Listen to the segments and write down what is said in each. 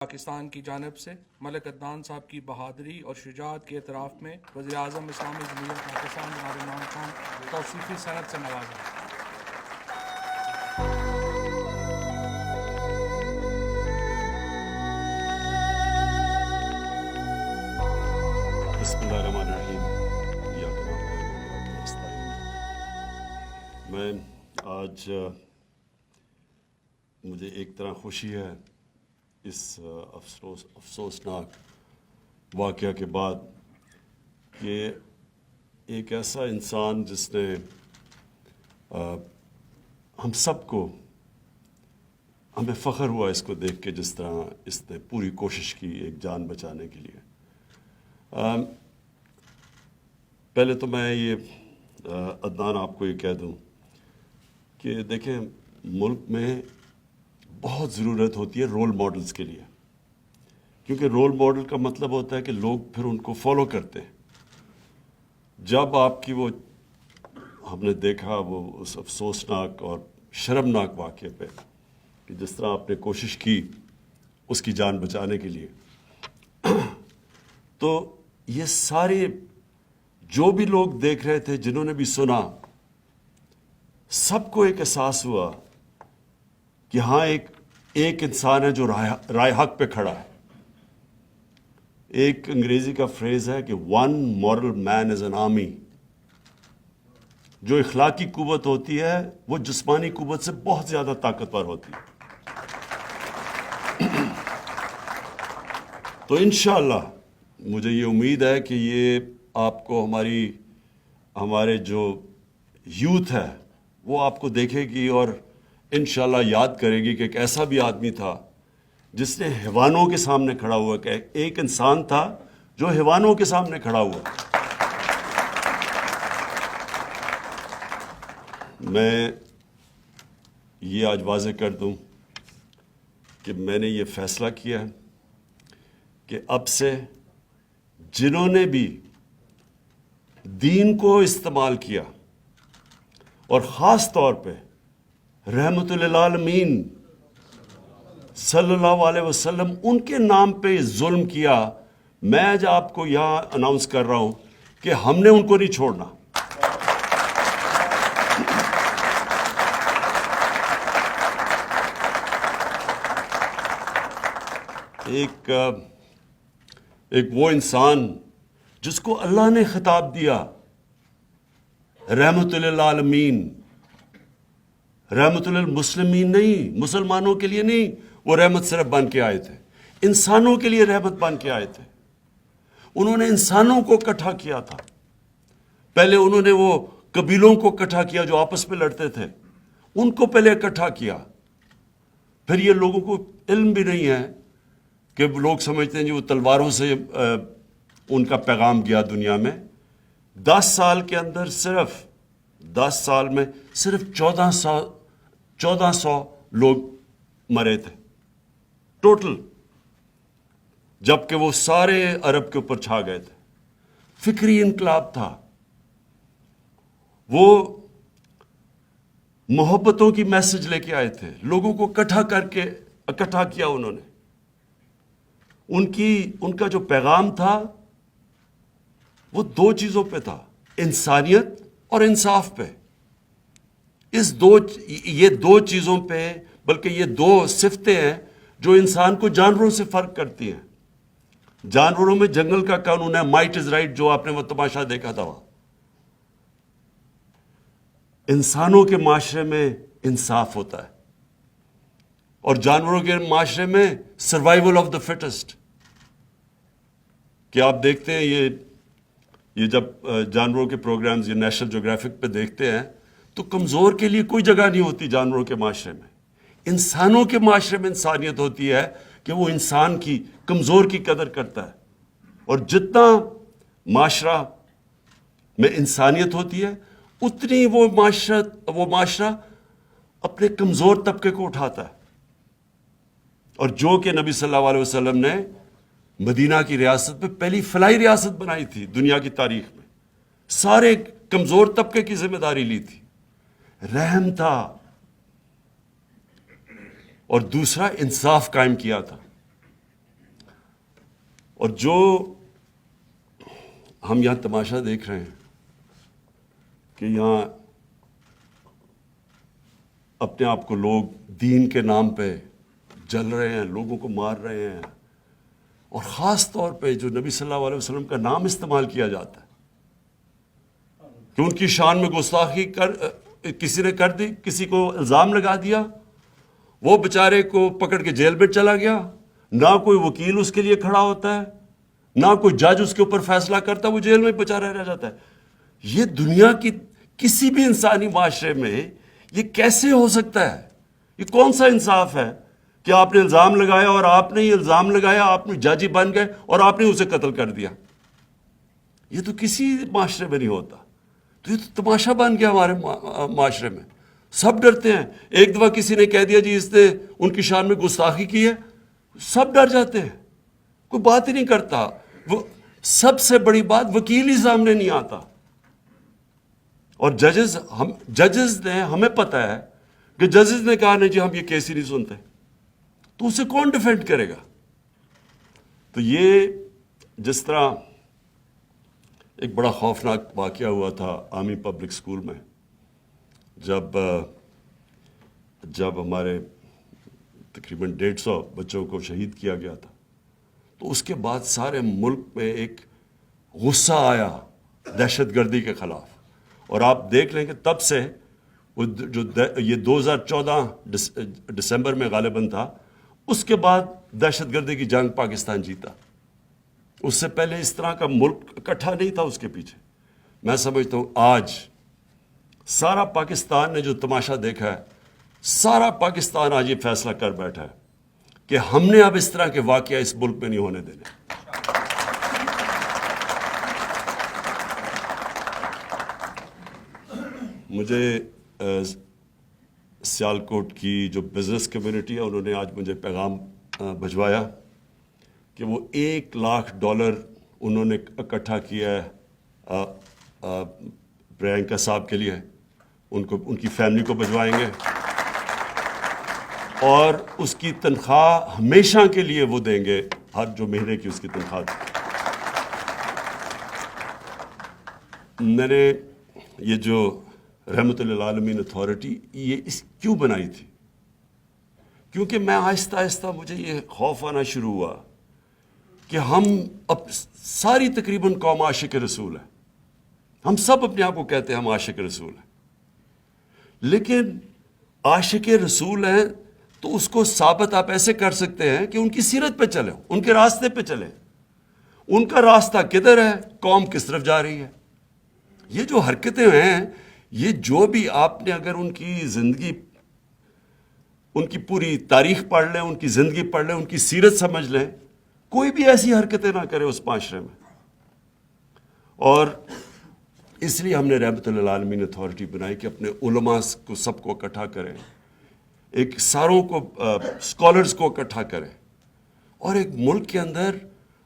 پاکستان کی جانب سے ملک عدنان صاحب کی بہادری اور شجاعت کے اعتراف میں وزیر اعظم اسلامی جمہوریہ پاکستان جناب عمران خان توصیفی صنعت سے نوازا۔ بسم اللہ الرحمن الرحیم۔ میں آج مجھے ایک طرح خوشی ہے اس افسوسناک واقعہ کے بعد کہ ایک ایسا انسان جس نے ہم سب کو، ہمیں فخر ہوا اس کو دیکھ کے جس طرح اس نے پوری کوشش کی ایک جان بچانے کے لیے۔ پہلے تو میں یہ عدنان آپ کو یہ کہہ دوں کہ دیکھیں، ملک میں بہت ضرورت ہوتی ہے رول ماڈلز کے لیے، کیونکہ رول ماڈل کا مطلب ہوتا ہے کہ لوگ پھر ان کو فالو کرتے ہیں۔ جب آپ کی وہ ہم نے دیکھا وہ اس افسوسناک اور شرمناک واقعے پہ کہ جس طرح آپ نے کوشش کی اس کی جان بچانے کے لیے، تو یہ سارے جو بھی لوگ دیکھ رہے تھے، جنہوں نے بھی سنا، سب کو ایک احساس ہوا کہ ہاں ایک انسان ہے جو رائے حق پہ کھڑا ہے۔ ایک انگریزی کا فریز ہے کہ one moral man is an army. جو اخلاقی قوت ہوتی ہے وہ جسمانی قوت سے بہت زیادہ طاقتور ہوتی ہے۔ تو انشاءاللہ مجھے یہ امید ہے کہ یہ آپ کو ہمارے جو یوتھ ہے وہ آپ کو دیکھے گی اور انشاءاللہ یاد کرے گی کہ ایک ایسا بھی آدمی تھا جس نے حیوانوں کے سامنے کھڑا ہوا، کہ ایک انسان تھا جو حیوانوں کے سامنے کھڑا ہوا۔ میں یہ آج واضح کر دوں کہ میں نے یہ فیصلہ کیا ہے کہ اب سے جنہوں نے بھی دین کو استعمال کیا اور خاص طور پہ رحمت للعالمین صلی اللہ علیہ وسلم ان کے نام پہ ظلم کیا، میں آج آپ کو یہاں اناؤنس کر رہا ہوں کہ ہم نے ان کو نہیں چھوڑنا۔ ایک وہ انسان جس کو اللہ نے خطاب دیا رحمت للعالمین، رحمت للمسلمین نہیں، مسلمانوں کے لیے نہیں، وہ رحمت صرف بن کے آئے تھے، انسانوں کے لیے رحمت بن کے آئے تھے۔ انہوں نے انسانوں کو اکٹھا کیا تھا۔ پہلے انہوں نے وہ قبیلوں کو اکٹھا کیا جو آپس میں لڑتے تھے، ان کو پہلے اکٹھا کیا۔ پھر یہ لوگوں کو علم بھی نہیں ہے کہ لوگ سمجھتے ہیں جی وہ تلواروں سے ان کا پیغام گیا دنیا میں۔ 10 سال کے اندر صرف 10 سال میں صرف 1400 لوگ مرے تھے ٹوٹل، جبکہ وہ سارے عرب کے اوپر چھا گئے تھے۔ فکری انقلاب تھا، وہ محبتوں کی میسج لے کے آئے تھے، لوگوں کو اکٹھا کیا انہوں نے۔ ان کا جو پیغام تھا وہ 2 چیزوں پہ تھا، انسانیت اور انصاف پہ۔ یہ 2 چیزوں پہ، بلکہ یہ 2 صفتیں ہیں جو انسان کو جانوروں سے فرق کرتی ہیں۔ جانوروں میں جنگل کا قانون ہے، مائٹ از رائٹ، جو آپ نے وہ تماشا دیکھا تھا وہاں۔ انسانوں کے معاشرے میں انصاف ہوتا ہے، اور جانوروں کے معاشرے میں سروائیول آف دا فٹسٹ۔ کہ آپ دیکھتے ہیں یہ جب جانوروں کے پروگرامز یہ نیشنل جیوگرافک پہ دیکھتے ہیں تو کمزور کے لیے کوئی جگہ نہیں ہوتی جانوروں کے معاشرے میں۔ انسانوں کے معاشرے میں انسانیت ہوتی ہے کہ وہ انسان کی کمزور کی قدر کرتا ہے، اور جتنا معاشرہ میں انسانیت ہوتی ہے اتنی وہ معاشرہ اپنے کمزور طبقے کو اٹھاتا ہے۔ اور جو کہ نبی صلی اللہ علیہ وسلم نے مدینہ کی ریاست میں پہلی فلاحی ریاست بنائی تھی دنیا کی تاریخ میں، سارے کمزور طبقے کی ذمہ داری لی تھی، رحم تھا، اور دوسرا انصاف قائم کیا تھا۔ اور جو ہم یہاں تماشا دیکھ رہے ہیں کہ یہاں اپنے آپ کو لوگ دین کے نام پہ جل رہے ہیں، لوگوں کو مار رہے ہیں، اور خاص طور پہ جو نبی صلی اللہ علیہ وسلم کا نام استعمال کیا جاتا ہے کہ ان کی شان میں گستاخی کسی نے کر دی، کسی کو الزام لگا دیا، وہ بیچارے کو پکڑ کے جیل میں چلا گیا، نہ کوئی وکیل اس کے لیے کھڑا ہوتا ہے، نہ کوئی جج اس کے اوپر فیصلہ کرتا، وہ جیل میں بیچارہ رہ جاتا ہے. یہ دنیا کی کسی بھی انسانی معاشرے میں یہ کیسے ہو سکتا ہے؟ یہ کون سا انصاف ہے کہ آپ نے الزام لگایا اور آپ نے یہ الزام لگایا، آپ نے جج بن گئے اور آپ نے اسے قتل کر دیا؟ یہ تو کسی معاشرے میں نہیں ہوتا. تو یہ تو تماشا بن گیا ہمارے معاشرے میں. سب ڈرتے ہیں. ایک دفعہ کسی نے کہہ دیا جی اس نے ان کی شان میں گستاخی کی ہے، سب ڈر جاتے ہیں، کوئی بات ہی نہیں کرتا. وہ سب سے بڑی بات، وکیل ہی سامنے نہیں آتا. اور ججز نے، ہمیں پتہ ہے کہ ججز نے کہا نہیں جی ہم یہ کیس ہی نہیں سنتے، تو اسے کون ڈیفینڈ کرے گا؟ تو یہ جس طرح ایک بڑا خوفناک واقعہ ہوا تھا آرمی پبلک اسکول میں، جب ہمارے تقریباً 150 بچوں کو شہید کیا گیا تھا، تو اس کے بعد سارے ملک میں ایک غصہ آیا دہشت گردی کے خلاف. اور آپ دیکھ لیں کہ تب سے وہ جو یہ 2014 دسمبر میں غالباً تھا، اس کے بعد دہشت گردی کی جنگ پاکستان جیتا. اس سے پہلے اس طرح کا ملک اکٹھا نہیں تھا اس کے پیچھے. میں سمجھتا ہوں آج سارا پاکستان نے جو تماشا دیکھا ہے، سارا پاکستان آج یہ فیصلہ کر بیٹھا ہے کہ ہم نے اب اس طرح کے واقعہ اس ملک میں نہیں ہونے دینے. مجھے سیالکوٹ کی جو بزنس کمیونٹی ہے، انہوں نے آج مجھے پیغام بھجوایا کہ وہ $1,00,000 انہوں نے اکٹھا کیا ہے پرینکا صاحب کے لیے. ان کی فیملی کو بھجوائیں گے، اور اس کی تنخواہ ہمیشہ کے لیے وہ دیں گے، ہر جو مہینے کی اس کی تنخواہ. میں نے یہ جو رحمت للعالمین اتھارٹی یہ کیوں بنائی تھی؟ کیونکہ میں آہستہ آہستہ مجھے یہ خوف آنا شروع ہوا کہ ہم اب ساری تقریباً قوم عاشق رسول ہے. ہم سب اپنے آپ کو کہتے ہیں ہم عاشق رسول ہیں، لیکن عاشق رسول ہیں تو اس کو ثابت آپ ایسے کر سکتے ہیں کہ ان کی سیرت پہ چلیں، ان کے راستے پہ چلیں. ان کا راستہ کدھر ہے، قوم کس طرف جا رہی ہے. یہ جو حرکتیں ہیں، یہ جو بھی آپ نے اگر ان کی زندگی، ان کی پوری تاریخ پڑھ لیں، ان کی زندگی پڑھ لیں، ان کی سیرت سمجھ لیں، کوئی بھی ایسی حرکتیں نہ کرے اس معاشرے میں. اور اس لیے ہم نے رحمت للعالمین اتھارٹی بنائی کہ اپنے علماء کو سب کو اکٹھا کریں، ایک ساروں کو اسکالرز کو اکٹھا کریں، اور ایک ملک کے اندر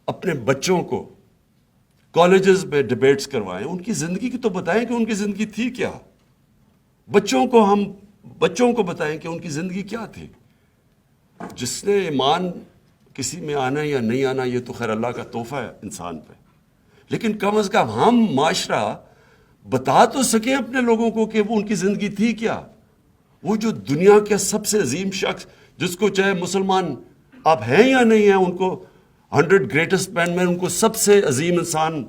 اپنے بچوں کو کالجز میں ڈیبیٹس کروائیں، ان کی زندگی کی تو بتائیں کہ ان کی زندگی تھی کیا. بچوں کو بتائیں کہ ان کی زندگی کیا تھی. جس نے ایمان کسی میں آنا یا نہیں آنا، یہ تو خیر اللہ کا تحفہ ہے انسان پہ، لیکن کم از کم ہم معاشرہ بتا تو سکیں اپنے لوگوں کو کہ وہ ان کی زندگی تھی کیا. وہ جو دنیا کے سب سے عظیم شخص، جس کو چاہے مسلمان آپ ہیں یا نہیں ہیں، ان کو 100 گریٹسٹ مین میں ان کو سب سے عظیم انسان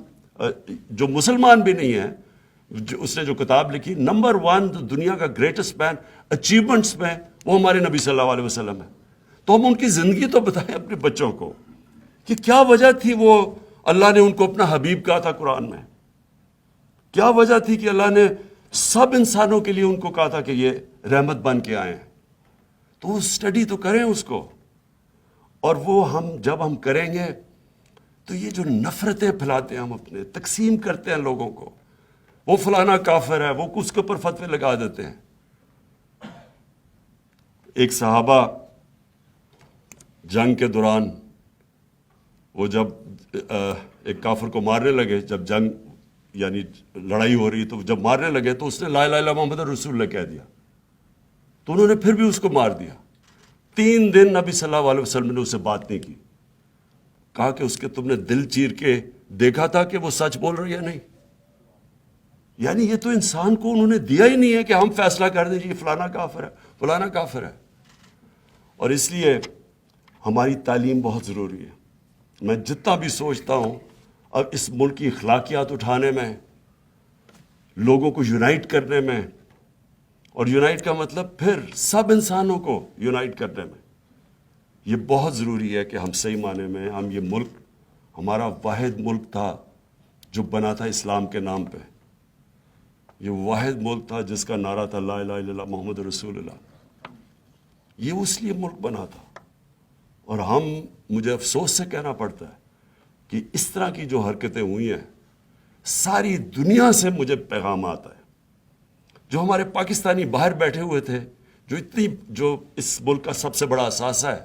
جو مسلمان بھی نہیں ہے، اس نے جو کتاب لکھی نمبر 1 دنیا کا گریٹسٹ مین اچیومنٹس میں، وہ ہمارے نبی صلی اللہ علیہ وسلم ہے. تو ہم ان کی زندگی تو بتائیں اپنے بچوں کو کہ کیا وجہ تھی وہ اللہ نے ان کو اپنا حبیب کہا تھا قرآن میں. کیا وجہ تھی کہ اللہ نے سب انسانوں کے لیے ان کو کہا تھا کہ یہ رحمت بن کے آئے ہیں. تو وہ اسٹڈی تو کریں اس کو. اور وہ جب ہم کریں گے تو یہ جو نفرتیں پھیلاتے ہیں، ہم اپنے تقسیم کرتے ہیں لوگوں کو، وہ فلانا کافر ہے، وہ اس کے اوپر فتوے لگا دیتے ہیں. ایک صحابہ جنگ کے دوران وہ جب ایک کافر کو مارنے لگے، جب جنگ یعنی لڑائی ہو رہی، تو جب مارنے لگے تو اس نے لا الہ الا اللہ محمد رسول اللہ کہہ دیا، تو انہوں نے پھر بھی اس کو مار دیا. 3 دن نبی صلی اللہ علیہ وسلم نے اس سے بات نہیں کی. کہا کہ اس کے تم نے دل چیر کے دیکھا تھا کہ وہ سچ بول رہا ہے یا نہیں؟ یعنی یہ تو انسان کو انہوں نے دیا ہی نہیں ہے کہ ہم فیصلہ کر دیں جی فلانا کافر ہے فلانا کافر ہے. اور اس لیے ہماری تعلیم بہت ضروری ہے. میں جتنا بھی سوچتا ہوں اب اس ملک کی اخلاقیات اٹھانے میں، لوگوں کو یونائٹ کرنے میں، اور یونائٹ کا مطلب پھر سب انسانوں کو یونائٹ کرنے میں، یہ بہت ضروری ہے کہ ہم صحیح معنی میں ہم یہ ملک، ہمارا واحد ملک تھا جو بنا تھا اسلام کے نام پہ. یہ واحد ملک تھا جس کا نعرہ تھا لا الہ الا اللہ محمد رسول اللہ. یہ اس لیے ملک بنا تھا. اور مجھے افسوس سے کہنا پڑتا ہے کہ اس طرح کی جو حرکتیں ہوئی ہیں، ساری دنیا سے مجھے پیغام آتا ہے. جو ہمارے پاکستانی باہر بیٹھے ہوئے تھے، جو اس ملک کا سب سے بڑا اثاثہ ہے،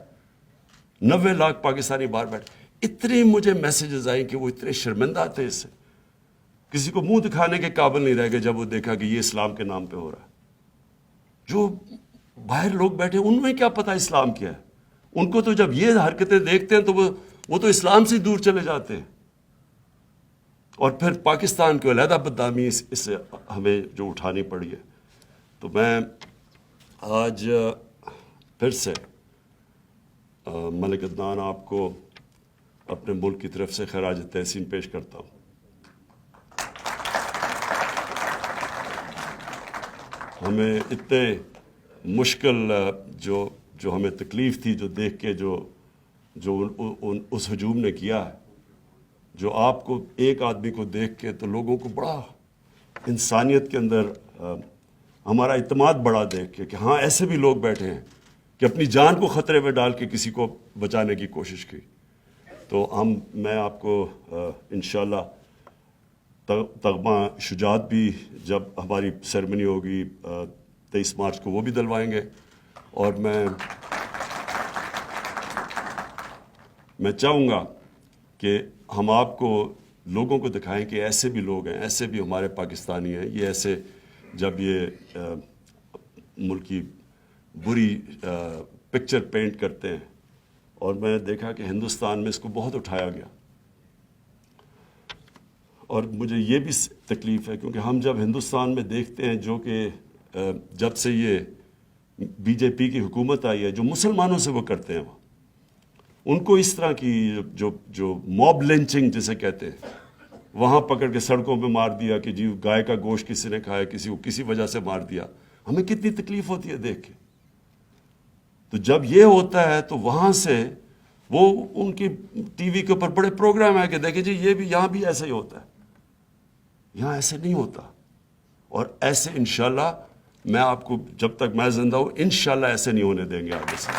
90 لاکھ پاکستانی باہر بیٹھے، اتنے مجھے میسیجز آئیں کہ وہ اتنے شرمندہ تھے اس سے، کسی کو منہ دکھانے کے قابل نہیں رہ گئے جب وہ دیکھا کہ یہ اسلام کے نام پہ ہو رہا ہے. جو باہر لوگ بیٹھے ان میں کیا پتہ اسلام کیا ہے؟ ان کو تو جب یہ حرکتیں دیکھتے ہیں تو وہ تو اسلام سے دور چلے جاتے ہیں. اور پھر پاکستان کو علیحدہ بدنامی اس سے ہمیں جو اٹھانی پڑی ہے. تو میں آج پھر سے ملک عدنان آپ کو اپنے ملک کی طرف سے خراج تحسین پیش کرتا ہوں. ہمیں اتنے مشکل جو ہمیں تکلیف تھی جو دیکھ کے جو اس ہجوم نے کیا ہے، جو آپ کو ایک آدمی کو دیکھ کے تو لوگوں کو بڑا انسانیت کے اندر ہمارا اعتماد بڑا دیکھ کے کہ ہاں ایسے بھی لوگ بیٹھے ہیں کہ اپنی جان کو خطرے میں ڈال کے کسی کو بچانے کی کوشش کی. تو میں آپ کو انشاءاللہ تغمہ شجاعت بھی جب ہماری سیرمنی ہوگی 23 مارچ کو وہ بھی دلوائیں گے. اور میں چاہوں گا کہ ہم آپ کو لوگوں کو دکھائیں کہ ایسے بھی لوگ ہیں، ایسے بھی ہمارے پاکستانی ہیں. یہ ایسے جب یہ ملک کی بری پکچر پینٹ کرتے ہیں، اور میں نے دیکھا کہ ہندوستان میں اس کو بہت اٹھایا گیا. اور مجھے یہ بھی تکلیف ہے کیونکہ ہم جب ہندوستان میں دیکھتے ہیں جو کہ جب سے یہ بی جے پی کی حکومت آئی ہے، جو مسلمانوں سے وہ کرتے ہیں، ان کو اس طرح کی جو موب لنچنگ جسے کہتے ہیں، وہاں پکڑ کے سڑکوں پہ مار دیا کہ جی گائے کا گوشت کسی نے کھایا، کسی کو کسی وجہ سے مار دیا. ہمیں کتنی تکلیف ہوتی ہے دیکھ کے. تو جب یہ ہوتا ہے تو وہاں سے وہ ان کی ٹی وی کے اوپر بڑے پروگرام ہے کہ دیکھیں جی یہ بھی یہاں بھی ایسا ہی ہوتا ہے. یہاں ایسے نہیں ہوتا. اور ایسے انشاءاللہ میں آپ کو جب تک میں زندہ ہوں انشاءاللہ ایسے نہیں ہونے دیں گے آگے سے.